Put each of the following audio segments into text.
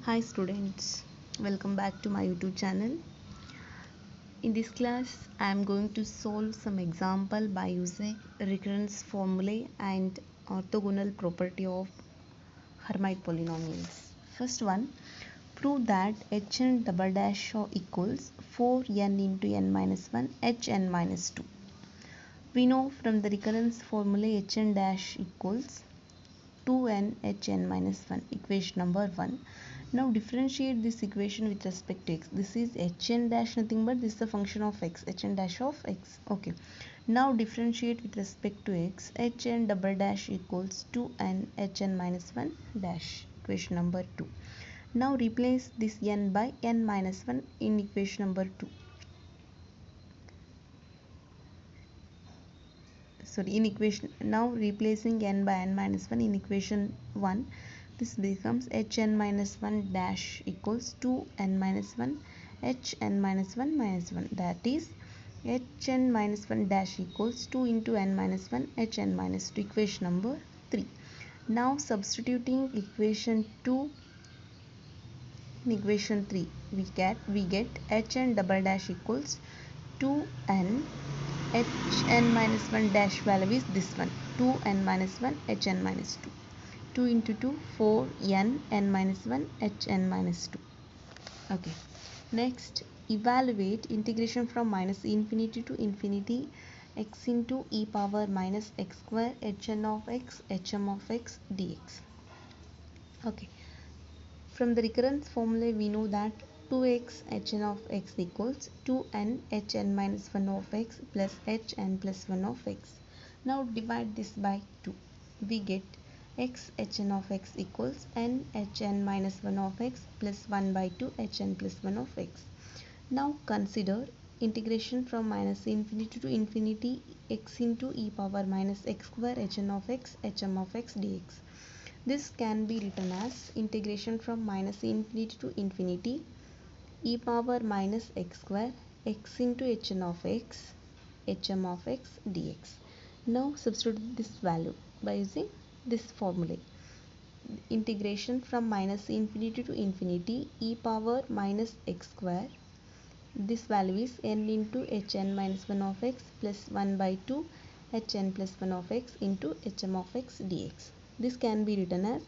Hi students, welcome back to my YouTube channel. In this class, I am going to solve some example by using recurrence formulae and orthogonal property of Hermite polynomials. First one, prove that hn double dash equals 4n into n minus 1 hn minus 2. We know from the recurrence formula hn dash equals 2n hn minus 1, equation number 1. Now differentiate this equation with respect to x. This is hn dash nothing but this is the function of x, hn dash of x. Okay. Now differentiate with respect to x. hn double dash equals 2n hn minus 1 dash, equation number 2. Now replace this n by n minus 1 in equation number 2. In equation, now replacing n by n minus 1 in equation 1, this becomes hn minus 1 dash equals 2n minus 1 hn minus 1 minus 1, that is hn minus 1 dash equals 2 into n minus 1 hn minus 2, equation number 3. Now substituting equation 2 in equation 3, we get hn double dash equals 2n hn minus 1 dash value is this one, 2n minus 1 hn minus 2. 2 into 2, 4n n minus 1 hn minus 2. Okay. Next, evaluate integration from minus infinity to infinity x into e power minus x square hn of x hm of x dx. Okay. From the recurrence formula, we know that 2x hn of x equals 2n hn minus 1 of x plus hn plus 1 of x. Now divide this by 2. We get x hn of x equals n hn minus 1 of x plus 1 by 2 hn plus 1 of x. Now consider integration from minus infinity to infinity x into e power minus x square hn of x hm of x dx. This can be written as integration from minus infinity to infinity e power minus x square x into hn of x hm of x dx. Now substitute this value by using this formula. Integration from minus infinity to infinity e power minus x square. This value is n into hn minus 1 of x plus 1 by 2 hn plus 1 of x into hm of x dx. This can be written as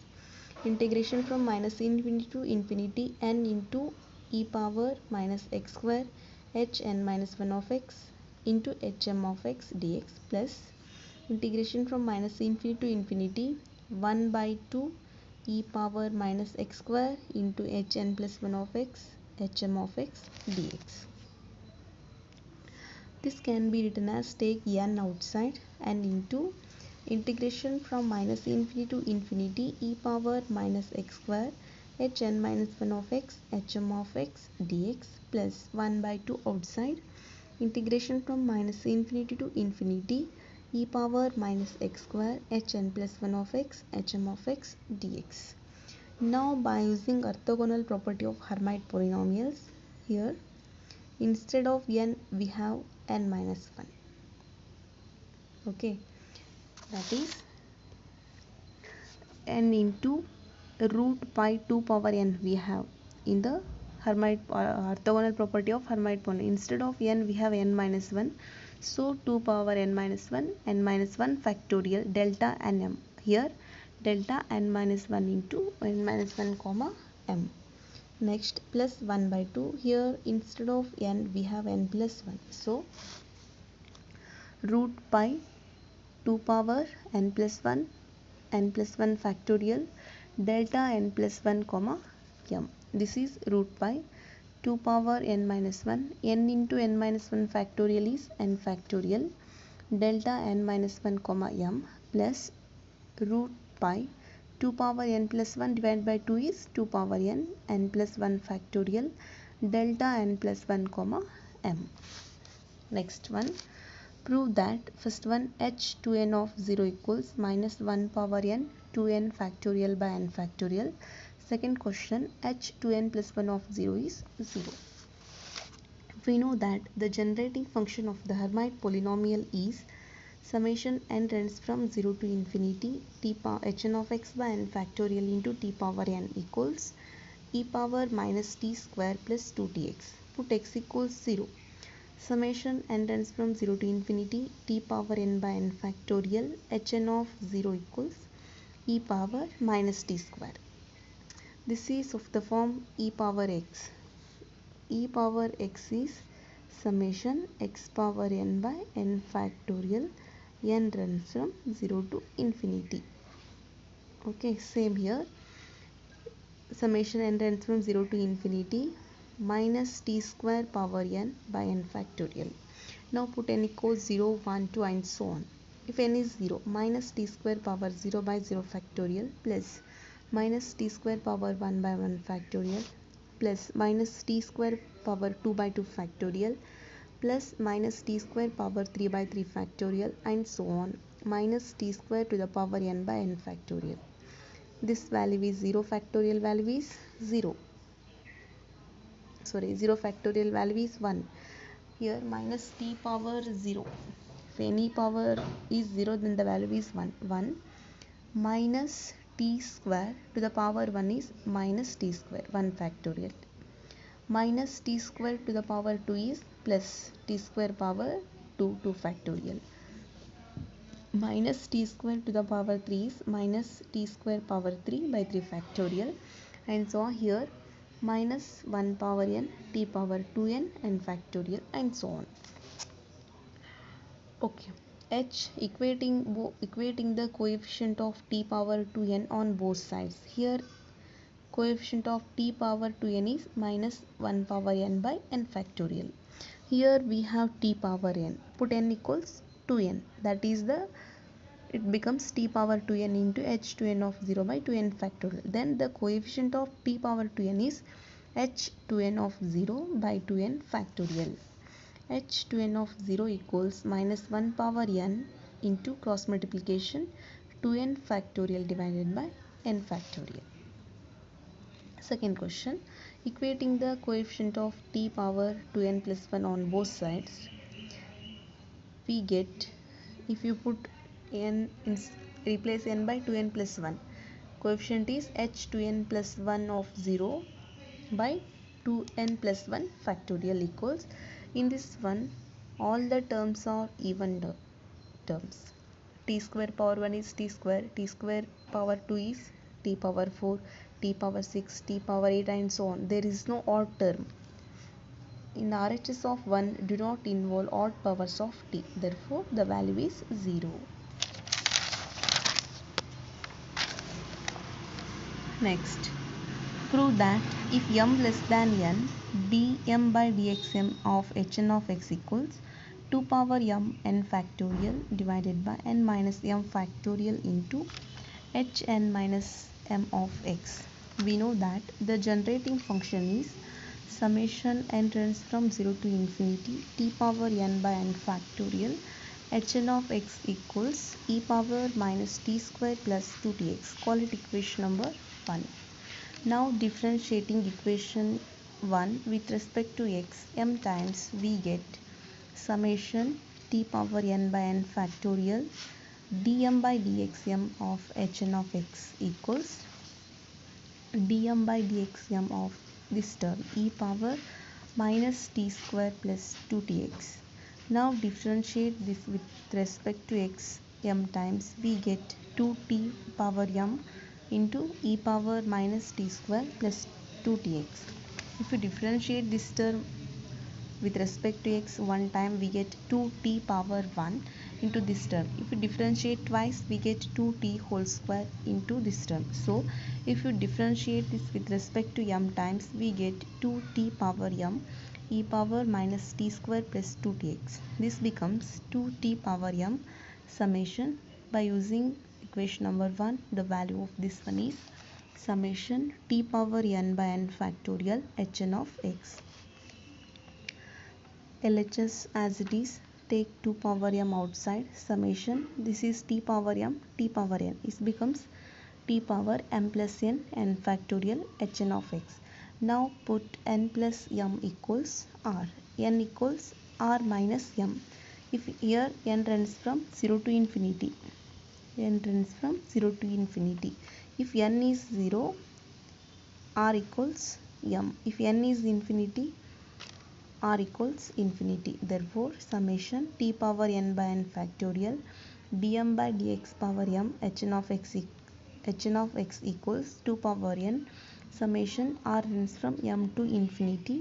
integration from minus infinity to infinity n into e power minus x square hn minus 1 of x into hm of x dx plus integration from minus infinity to infinity 1 by 2 e power minus x square into hn plus 1 of x hm of x dx. This can be written as take n outside and into integration from minus infinity to infinity e power minus x square hn minus 1 of x hm of x dx plus 1 by 2 outside integration from minus infinity to infinity e power minus x square hn plus 1 of x hm of x dx. Now by using orthogonal property of Hermite polynomials, here instead of n we have n minus 1. Okay, that is n into root pi 2 power n we have in the Hermite orthogonal property of Hermite polynomial. Instead of n we have n minus 1, so 2 power n minus 1 factorial delta n m. Here delta n minus 1 into n minus 1 comma m. Next plus 1 by 2, here instead of n we have n plus 1, so root pi 2 power n plus 1 factorial delta n plus 1 comma m. This is root pi 2 power n minus 1, n into n minus 1 factorial is n factorial delta n minus 1 comma m plus root pi 2 power n plus 1 divided by 2 is 2 power n plus 1 factorial delta n plus 1 comma m. Next one, prove that first one h2n of 0 equals minus 1 power n 2n factorial by n factorial. Second question, h2n plus 1 of 0 is 0. We know that the generating function of the Hermite polynomial is summation n runs from 0 to infinity hn of x by n factorial into t power n equals e power minus t square plus 2tx. Put x equals 0. Summation n tends from 0 to infinity t power n by n factorial hn of 0 equals e power minus t square. This is of the form e power x. E power x is summation x power n by n factorial n runs from 0 to infinity. Okay, same here. Summation n runs from 0 to infinity minus t square power n by n factorial. Now put n equals 0, 1, 2 and so on. If n is 0, minus t square power 0 by 0 factorial plus minus t square power 1 by 1 factorial plus minus t square power 2 by 2 factorial plus minus t square power 3 by 3 factorial and so on minus t square to the power n by n factorial. This value is 0 factorial value is 0. 0 factorial value is 1. Here minus t power 0. If any power is 0 then the value is 1. 1 minus t square to the power 1 is minus t square 1 factorial. Minus t square to the power 2 is plus t square power 2 2 factorial. Minus t square to the power 3 is minus t square power 3 by 3 factorial and so here minus 1 power n t power 2n and factorial and so on. Okay, h equating the coefficient of t power 2n on both sides. Here coefficient of t power 2n is minus 1 power n by n factorial. Here we have t power n. Put n equals 2n. That is it becomes t power 2n into h 2n of 0 by 2n factorial. Then the coefficient of t power 2n is h 2n of 0 by 2n factorial. H 2n of 0 equals minus 1 power n into cross multiplication 2n factorial divided by n factorial. Second question, equating the coefficient of t power 2n plus 1 on both sides, we get, if you put n replace n by 2n plus 1, coefficient is h 2n plus 1 of 0 by 2n plus 1 factorial equals, in this one all the terms are even terms. T square power 1 is t square power 2 is t power 4, t power 6, t power 8 and so on. There is no odd term. In RHS of 1 do not involve odd powers of t. Therefore, the value is 0. Next, prove that if m less than n, dm by dxm of hn of x equals 2 power m n factorial divided by n minus m factorial into hn minus m of x. We know that the generating function is summation n tends from 0 to infinity t power n by n factorial hn of x equals e power minus t square plus 2tx. Call it equation number 1. Now differentiating equation 1 with respect to x m times, we get summation t power n by n factorial dm by dxm of hn of x equals dm by dxm of this term e power minus t square plus 2tx. Now differentiate this with respect to x m times, we get 2t power m into e power minus t square plus 2tx. If you differentiate this term with respect to x one time, we get 2t power 1 into this term. If you differentiate twice, we get 2t whole square into this term. So if you differentiate this with respect to m times, we get 2t power m e power minus t square plus 2tx. This becomes 2t power m summation. By using equation number 1, the value of this one is summation t power n by n factorial hn of x. LHS as it is, take 2 power m outside, summation, this is t power m, t power n, it becomes t power m plus n factorial hn of x. Now put n plus m equals r, n equals r minus m. If here n runs from 0 to infinity, n runs from 0 to infinity. If n is 0, r equals m. If n is infinity, r equals infinity. Therefore summation t power n by n factorial dm by dx power m hn of x equals 2 power n summation r runs from m to infinity.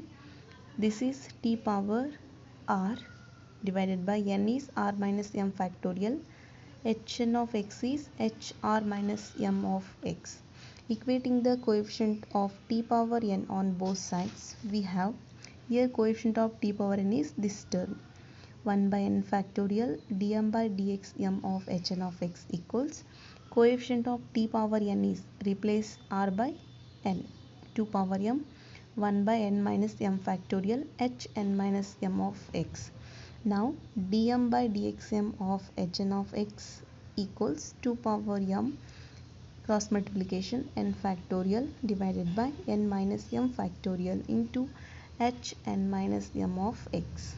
This is t power r divided by n is r minus m factorial. Hn of x is hr minus m of x. Equating the coefficient of t power n on both sides, we have here coefficient of t power n is this term 1 by n factorial dm by dx m of hn of x equals coefficient of t power n is replace r by n 2 power m 1 by n minus m factorial hn minus m of x. Now dm by dx m of hn of x equals 2 power m cross multiplication n factorial divided by n minus m factorial into h n minus m of x.